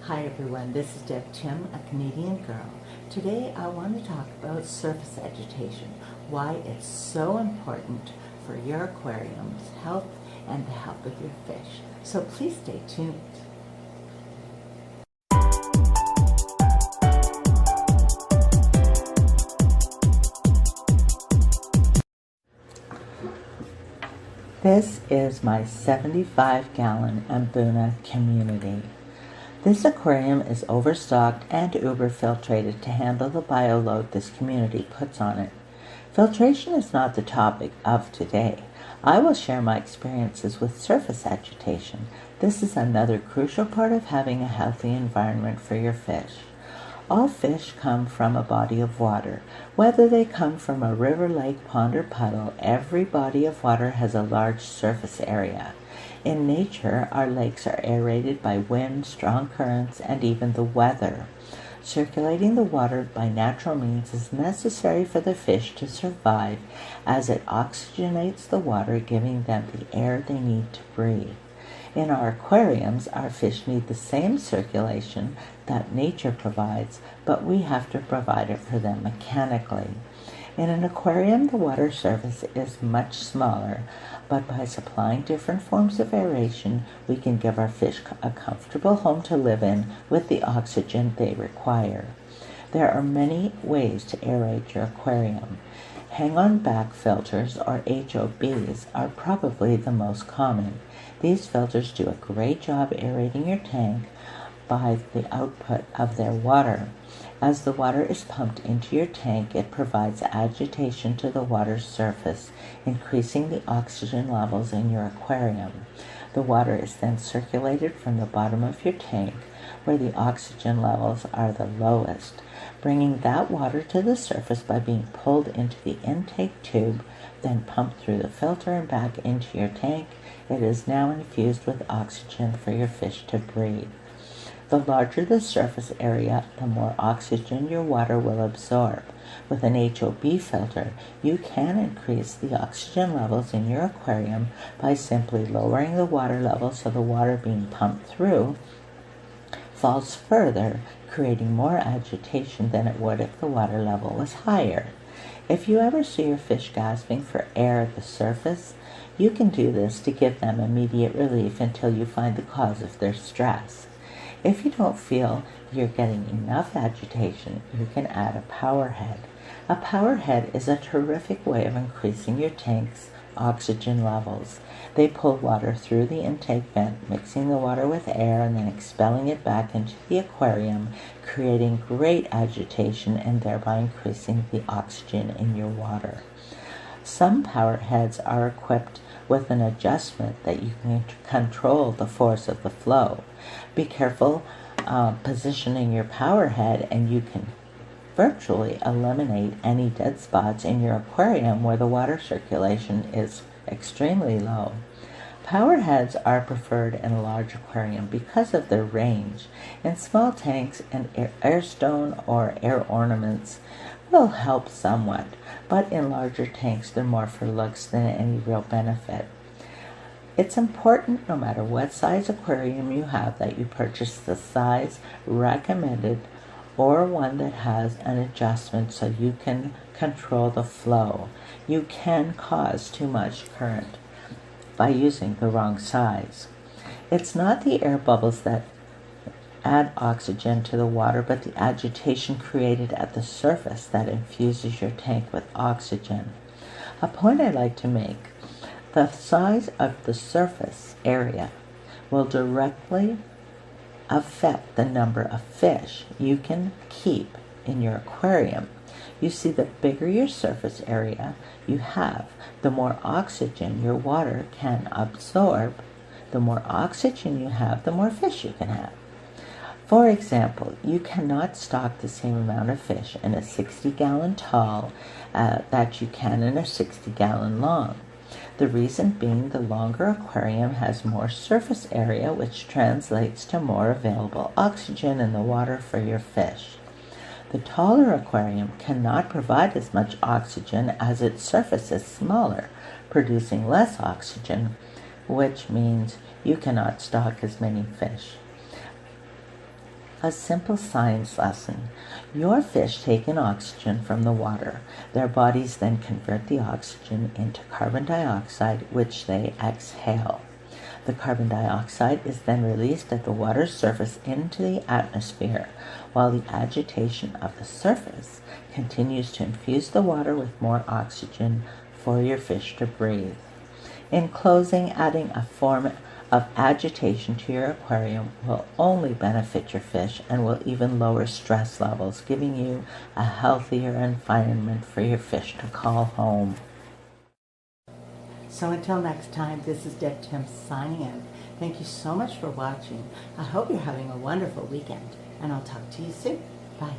Hi everyone, this is Deb Tim, a Canadian girl. Today I want to talk about surface agitation, why it's so important for your aquarium's health and the health of your fish. So please stay tuned. This is my 75-gallon Mbuna community. This aquarium is overstocked and uber-filtrated to handle the bioload this community puts on it. Filtration is not the topic of today. I will share my experiences with surface agitation. This is another crucial part of having a healthy environment for your fish. All fish come from a body of water. Whether they come from a river, lake, pond, or puddle, every body of water has a large surface area. In nature, our lakes are aerated by wind, strong currents, and even the weather. Circulating the water by natural means is necessary for the fish to survive, as it oxygenates the water, giving them the air they need to breathe. In our aquariums, our fish need the same circulation that nature provides, but we have to provide it for them mechanically. In an aquarium, the water surface is much smaller, but by supplying different forms of aeration, we can give our fish a comfortable home to live in with the oxygen they require. There are many ways to aerate your aquarium. Hang-on back filters, or HOBs, are probably the most common. These filters do a great job aerating your tank by the output of their water. As the water is pumped into your tank, it provides agitation to the water's surface, increasing the oxygen levels in your aquarium. The water is then circulated from the bottom of your tank, where the oxygen levels are the lowest, bringing that water to the surface by being pulled into the intake tube, then pumped through the filter and back into your tank. It is now infused with oxygen for your fish to breathe. The larger the surface area, the more oxygen your water will absorb. With an HOB filter, you can increase the oxygen levels in your aquarium by simply lowering the water level so the water being pumped through falls further, creating more agitation than it would if the water level was higher. If you ever see your fish gasping for air at the surface, you can do this to give them immediate relief until you find the cause of their stress. If you don't feel you're getting enough agitation, you can add a power head. A power head is a terrific way of increasing your tank's oxygen levels. They pull water through the intake vent, mixing the water with air and then expelling it back into the aquarium, creating great agitation and thereby increasing the oxygen in your water. Some power heads are equipped with an adjustment that you can control the force of the flow. Be careful positioning your power head, and you can virtually eliminate any dead spots in your aquarium where the water circulation is extremely low. Power heads are preferred in a large aquarium because of their range. In small tanks, an air stone or air ornaments will help somewhat, but in larger tanks they're more for looks than any real benefit. It's important, no matter what size aquarium you have, that you purchase the size recommended or one that has an adjustment so you can control the flow. You can cause too much current by using the wrong size. It's not the air bubbles that add oxygen to the water, but the agitation created at the surface that infuses your tank with oxygen. A point I like to make: the size of the surface area will directly affect the number of fish you can keep in your aquarium. You see, the bigger your surface area you have, the more oxygen your water can absorb. The more oxygen you have, the more fish you can have. For example, you cannot stock the same amount of fish in a 60-gallon tall that you can in a 60-gallon long. The reason being, the longer aquarium has more surface area, which translates to more available oxygen in the water for your fish. The taller aquarium cannot provide as much oxygen as its surface is smaller, producing less oxygen, which means you cannot stock as many fish. A simple science lesson. Your fish take in oxygen from the water. Their bodies then convert the oxygen into carbon dioxide, which they exhale. The carbon dioxide is then released at the water's surface into the atmosphere, while the agitation of the surface continues to infuse the water with more oxygen for your fish to breathe. In closing, adding a form of agitation to your aquarium will only benefit your fish and will even lower stress levels, giving you a healthier environment for your fish to call home. So until next time, this is Deb Tim signing out. Thank you so much for watching. I hope you're having a wonderful weekend, and I'll talk to you soon. Bye.